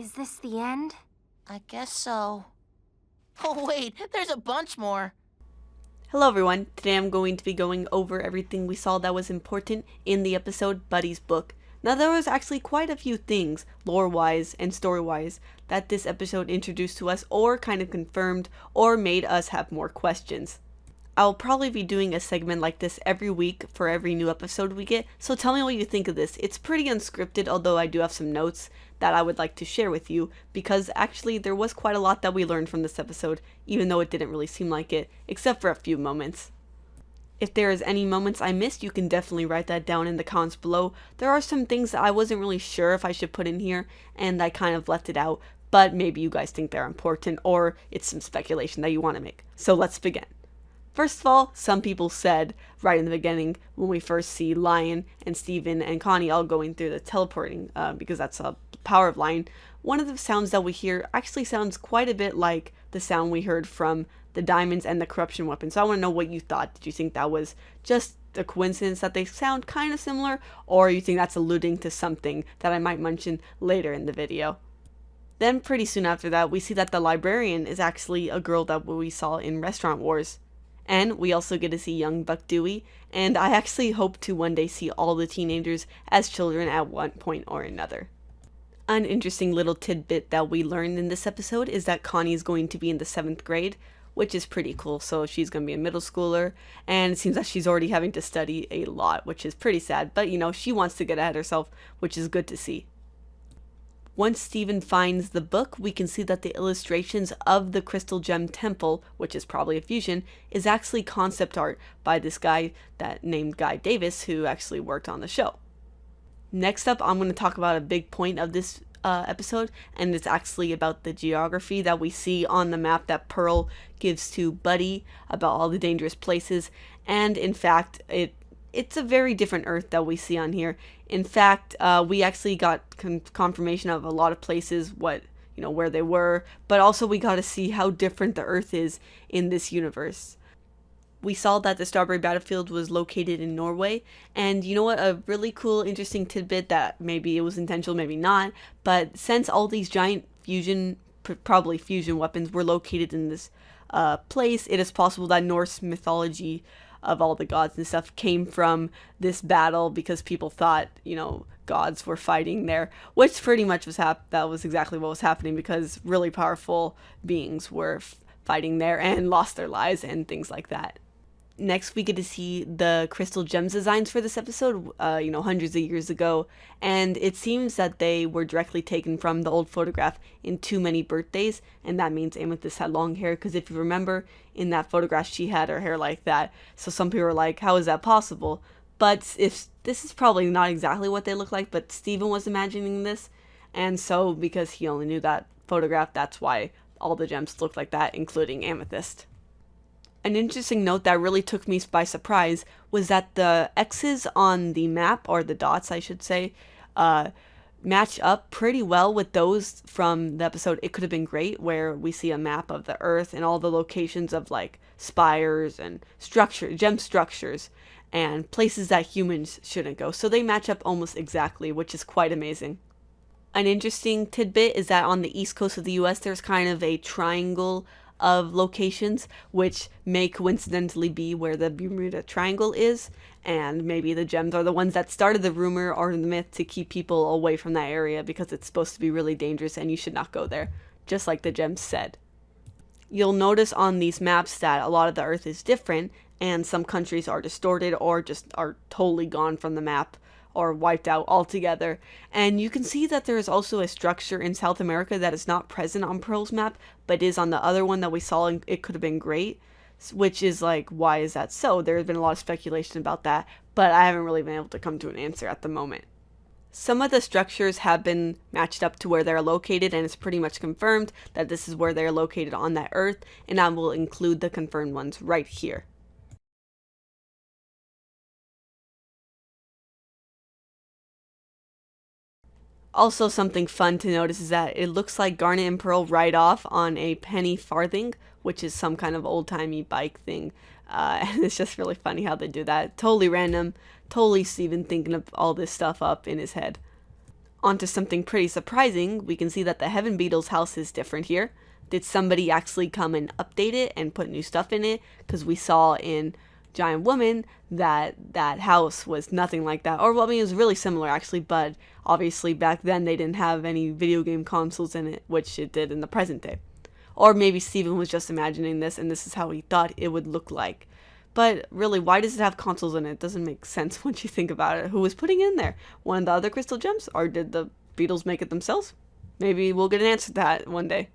Is this the end? I guess so. Oh wait, there's a bunch more. Hello everyone, today I'm going to be going over everything we saw that was important in the episode Buddy's Book. Now there was actually quite a few things, lore-wise and story-wise, that this episode introduced to us or kind of confirmed or made us have more questions. I'll probably be doing a segment like this every week for every new episode we get, so tell me what you think of this. It's pretty unscripted, although I do have some notes that I would like to share with you, because actually there was quite a lot that we learned from this episode, even though it didn't really seem like it, except for a few moments. If there is any moments I missed, you can definitely write that down in the comments below. There are some things that I wasn't really sure if I should put in here, and I kind of left it out, but maybe you guys think they're important, or it's some speculation that you want to make. So let's begin. First of all, some people said, right in the beginning, when we first see Lion and Steven and Connie all going through the teleporting, because that's a power of Lion, one of the sounds that we hear actually sounds quite a bit like the sound we heard from the diamonds and the corruption weapon. So I want to know what you thought. Did you think that was just a coincidence that they sound kind of similar, or you think that's alluding to something that I might mention later in the video? Then pretty soon after that, we see that the librarian is actually a girl that we saw in Restaurant Wars. And we also get to see young Buck Dewey, and I actually hope to one day see all the teenagers as children at one point or another. An interesting little tidbit that we learned in this episode is that Connie is going to be in the 7th grade, which is pretty cool. So she's going to be a middle schooler, and it seems that she's already having to study a lot, which is pretty sad, but you know, she wants to get ahead herself, which is good to see. Once Steven finds the book, we can see that the illustrations of the Crystal Gem Temple, which is probably a fusion, is actually concept art by this guy that named Guy Davis, who actually worked on the show. Next up, I'm going to talk about a big point of this episode, and it's actually about the geography that we see on the map that Pearl gives to Buddy about all the dangerous places, and in fact, it's a very different Earth that we see on here. In fact, we actually got confirmation of a lot of places, where they were, but also we got to see how different the Earth is in this universe. We saw that the Strawberry Battlefield was located in Norway, and you know what, a really cool, interesting tidbit that maybe it was intentional, maybe not, but since all these giant probably fusion weapons were located in this place, it is possible that Norse mythology of all the gods and stuff came from this battle because people thought, gods were fighting there, which pretty much that was exactly what was happening, because really powerful beings were fighting there and lost their lives and things like that. Next, we get to see the crystal gems designs for this episode, hundreds of years ago, and it seems that they were directly taken from the old photograph in Too Many Birthdays, and that means Amethyst had long hair, because if you remember, in that photograph she had her hair like that, so some people were like, how is that possible? But if this is probably not exactly what they look like, but Steven was imagining this, and so because he only knew that photograph, that's why all the gems look like that, including Amethyst. An interesting note that really took me by surprise was that the X's on the map, or the dots I should say, match up pretty well with those from the episode It Could Have Been Great, where we see a map of the Earth and all the locations of like spires and gem structures and places that humans shouldn't go. So they match up almost exactly, which is quite amazing. An interesting tidbit is that on the east coast of the US, there's kind of a triangle of locations, which may coincidentally be where the Bermuda Triangle is, and maybe the gems are the ones that started the rumor or the myth to keep people away from that area because it's supposed to be really dangerous and you should not go there, just like the gems said. You'll notice on these maps that a lot of the Earth is different, and some countries are distorted or just are totally gone from the map or wiped out altogether. And you can see that there is also a structure in South America that is not present on Pearl's map, but is on the other one that we saw in It Could Have Been Great, which is like, why is that so? There's been a lot of speculation about that, but I haven't really been able to come to an answer at the moment. Some of the structures have been matched up to where they're located, and it's pretty much confirmed that this is where they're located on that Earth, and I will include the confirmed ones right here. Also, something fun to notice is that it looks like Garnet and Pearl ride off on a penny farthing, which is some kind of old-timey bike thing. And it's just really funny how they do that. Totally random, totally Steven thinking of all this stuff up in his head. onto something pretty surprising, we can see that the Heaven Beetle's house is different here. Did somebody actually come and update it and put new stuff in it? Because we saw in Giant Woman that house was nothing like that. Or, well, I mean, it was really similar actually, but obviously back then they didn't have any video game consoles in it, which it did in the present day. Or maybe Steven was just imagining this and this is how he thought it would look like. But really, why does it have consoles in it? It doesn't make sense once you think about it. Who was putting it in there? One of the other crystal gems? Or did the Beatles make it themselves? Maybe we'll get an answer to that one day.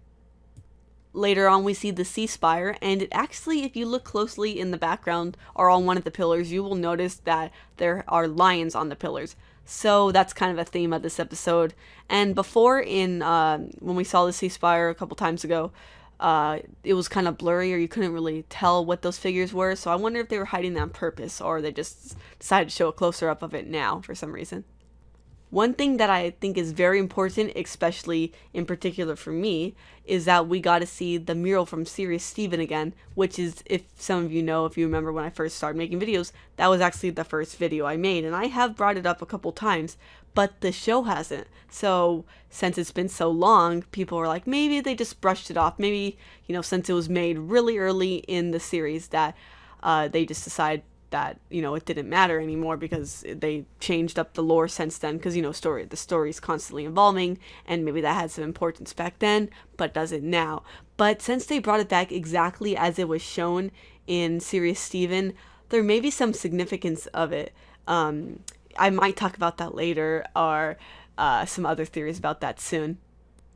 Later on, we see the Ceasefire, and it actually, if you look closely in the background or on one of the pillars, you will notice that there are lions on the pillars. So that's kind of a theme of this episode. And before, when we saw the Ceasefire a couple times ago, it was kind of blurry, or you couldn't really tell what those figures were. So I wonder if they were hiding that on purpose, or they just decided to show a closer up of it now for some reason. One thing that I think is very important, especially in particular for me, is that we got to see the mural from Serious Steven again, which is, if some of you know, if you remember when I first started making videos, that was actually the first video I made, and I have brought it up a couple times, but the show hasn't. So since it's been so long, people are like, maybe they just brushed it off. Maybe, since it was made really early in the series, that they just decided that it didn't matter anymore because they changed up the lore since then, because the story's constantly evolving, and maybe that had some importance back then but doesn't now. But since they brought it back exactly as it was shown in Serious Steven, there may be some significance of it. I might talk about that later, or some other theories about that soon.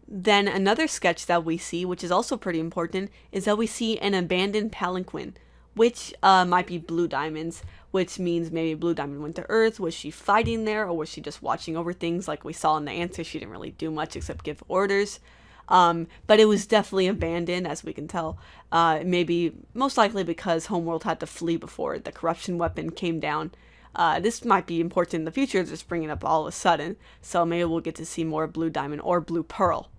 Then another sketch that we see, which is also pretty important, is that we see an abandoned palanquin, which might be Blue Diamond's, which means maybe Blue Diamond went to Earth. Was she fighting there, or was she just watching over things? Like we saw in the answer, she didn't really do much except give orders. But it was definitely abandoned, as we can tell. Maybe, most likely because Homeworld had to flee before the corruption weapon came down. This might be important in the future, just bringing it up all of a sudden. So maybe we'll get to see more Blue Diamond or Blue Pearl.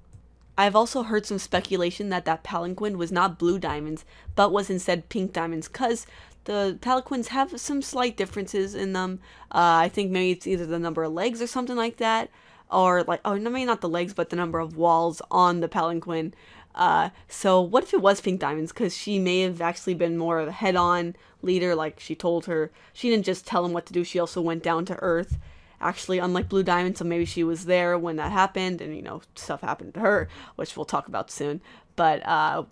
I've also heard some speculation that palanquin was not Blue Diamonds, but was instead Pink Diamonds, because the palanquins have some slight differences in them. I think maybe it's either the number of legs or something like that, or maybe not the legs, but the number of walls on the palanquin. So what if it was Pink Diamonds? Because she may have actually been more of a head-on leader, like she told her. She didn't just tell him what to do, she also went down to Earth. Actually, unlike Blue Diamond, so maybe she was there when that happened, and stuff happened to her, which we'll talk about soon. But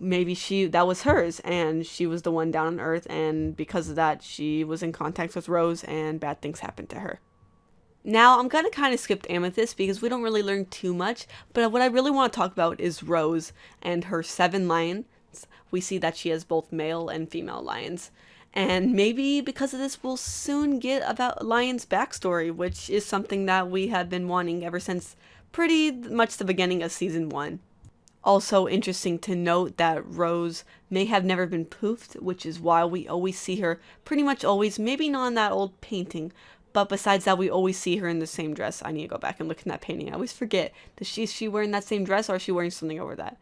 maybe that was hers, and she was the one down on Earth, and because of that, she was in contact with Rose, and bad things happened to her. Now, I'm gonna kind of skip Amethyst because we don't really learn too much, but what I really want to talk about is Rose and her 7 lions. We see that she has both male and female lions. And maybe because of this, we'll soon get about Lion's backstory, which is something that we have been wanting ever since pretty much the beginning of season 1. Also interesting to note that Rose may have never been poofed, which is why we always see her, pretty much always, maybe not in that old painting, but besides that, we always see her in the same dress. I need to go back and look in that painting. I always forget. Is she wearing that same dress, or is she wearing something over that?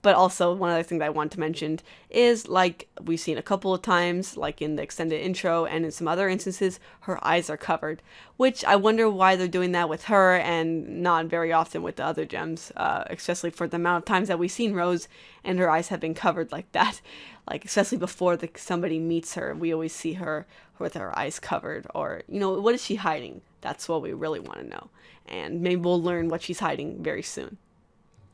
But also, one other thing that I want to mention is, like we've seen a couple of times, like in the extended intro and in some other instances, her eyes are covered, which I wonder why they're doing that with her and not very often with the other gems, especially for the amount of times that we've seen Rose and her eyes have been covered like that. Like, especially before somebody meets her, we always see her with her eyes covered, or, what is she hiding? That's what we really want to know. And maybe we'll learn what she's hiding very soon.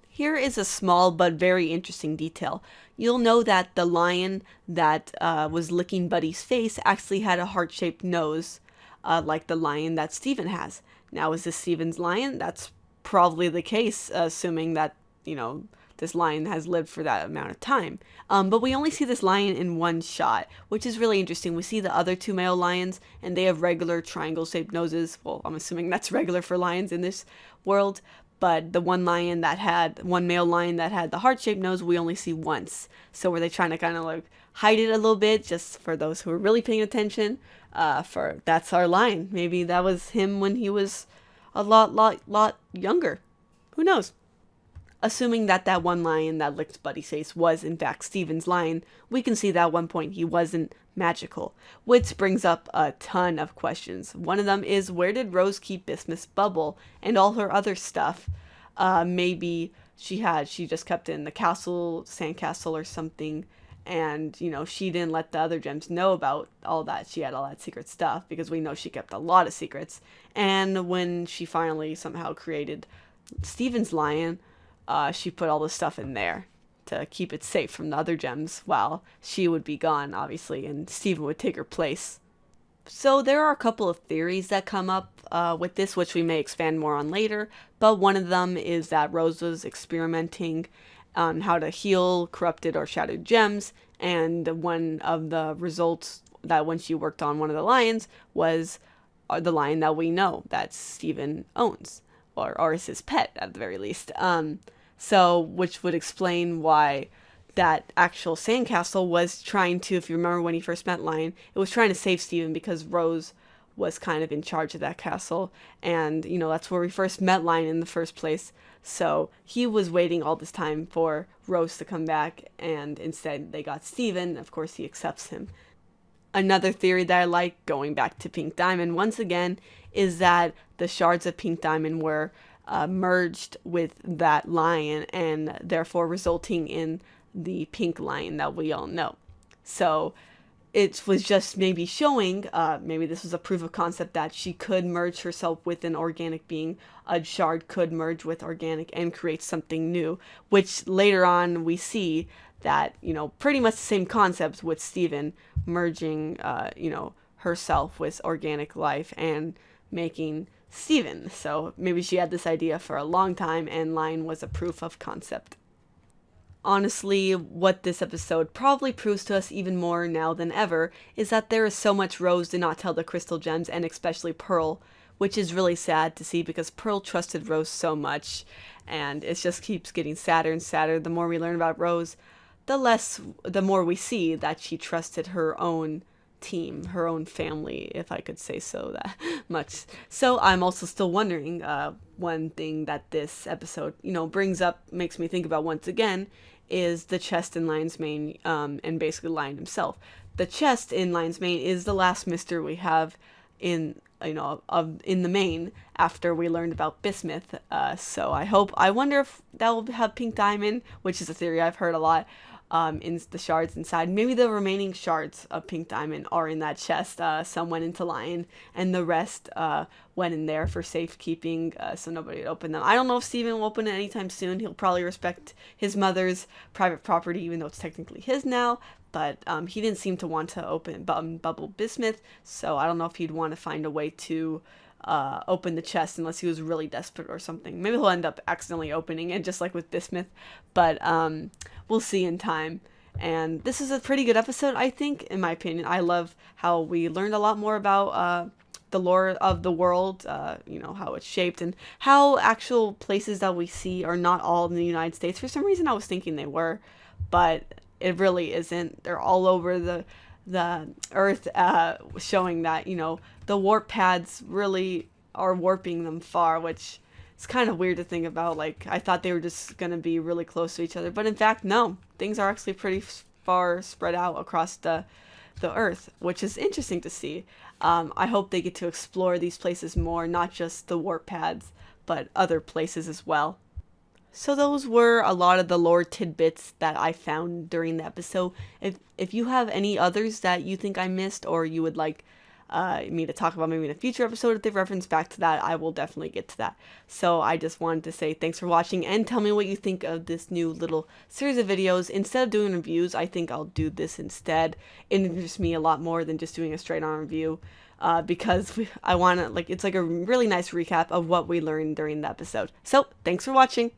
Here is a small but very interesting detail. You'll know that the lion that was licking Buddy's face actually had a heart-shaped nose, like the lion that Steven has. Now, is this Steven's lion? That's probably the case, assuming that, this lion has lived for that amount of time. But we only see this lion in one shot, which is really interesting. We see the other 2 male lions, and they have regular triangle-shaped noses. Well, I'm assuming that's regular for lions in this world. But the one male lion that had the heart-shaped nose, we only see once. So were they trying to kind of like hide it a little bit, just for those who are really paying attention? That's our lion. Maybe that was him when he was a lot younger. Who knows? Assuming that that one lion that licked Buddy's face was in fact Steven's lion, we can see that at one point he wasn't magical, which brings up a ton of questions. One of them is, where did Rose keep Bismuth's bubble and all her other stuff? Maybe she just kept it in the castle, sandcastle or something, and she didn't let the other gems know about all that. She had all that secret stuff, because we know she kept a lot of secrets. And when she finally somehow created Steven's lion, she put all the stuff in there to keep it safe from the other gems while she would be gone, obviously, and Steven would take her place. So there are a couple of theories that come up with this, which we may expand more on later, but one of them is that Rose was experimenting on how to heal corrupted or shattered gems, and one of the results that when she worked on one of the lions was the lion that we know that Steven owns, or is his pet at the very least. So, which would explain why that actual sandcastle was trying to, if you remember when he first met Lion, it was trying to save Steven because Rose was kind of in charge of that castle. And, that's where we first met Lion in the first place. So he was waiting all this time for Rose to come back, and instead they got Steven. Of course, he accepts him. Another theory that I like, going back to Pink Diamond once again, is that the shards of Pink Diamond were merged with that lion, and therefore resulting in the pink lion that we all know. So it was just maybe showing, maybe this was a proof of concept that she could merge herself with an organic being. A shard could merge with organic and create something new, which later on we see that, pretty much the same concepts with Steven merging, herself with organic life and making Steven. So maybe she had this idea for a long time, and Lion was a proof of concept. Honestly, what this episode probably proves to us even more now than ever is that there is so much Rose did not tell the crystal gems, and especially Pearl, which is really sad to see because Pearl trusted Rose so much, and it just keeps getting sadder and sadder. The more we learn about Rose, the more we see that she trusted her own team, her own family, if I could say so that much. So I'm also still wondering, one thing that this episode, brings up, makes me think about once again, is the chest in Lion's Mane, and basically Lion himself. The chest in Lion's Mane is the last mystery we have in the main after we learned about Bismuth. So I wonder if that will have Pink Diamond, which is a theory I've heard a lot, in the shards inside. Maybe the remaining shards of Pink Diamond are in that chest. Some went into Lion, and the rest went in there for safekeeping, so nobody would open them. I don't know if Steven will open it anytime soon. He'll probably respect his mother's private property, even though it's technically his now. But he didn't seem to want to open Bubble Bismuth, so I don't know if he'd want to find a way to open the chest unless he was really desperate or something. Maybe he'll end up accidentally opening it, just like with Bismuth, but we'll see in time. And this is a pretty good episode, I think, in my opinion. I love how we learned a lot more about the lore of the world, how it's shaped, and how actual places that we see are not all in the United States. For some reason I was thinking they were, but it really isn't. They're all over the Earth, showing that, the warp pads really are warping them far, which is kind of weird to think about. Like, I thought they were just going to be really close to each other, but in fact, no. Things are actually pretty far spread out across the Earth, which is interesting to see. I hope they get to explore these places more, not just the warp pads, but other places as well. So those were a lot of the lore tidbits that I found during the episode. If you have any others that you think I missed, or you would like me to talk about maybe in a future episode, if they reference back to that, I will definitely get to that. So I just wanted to say thanks for watching, and tell me what you think of this new little series of videos. Instead of doing reviews, I think I'll do this instead. It interests me a lot more than just doing a straight on review. Because I want to, it's like a really nice recap of what we learned during the episode. So thanks for watching.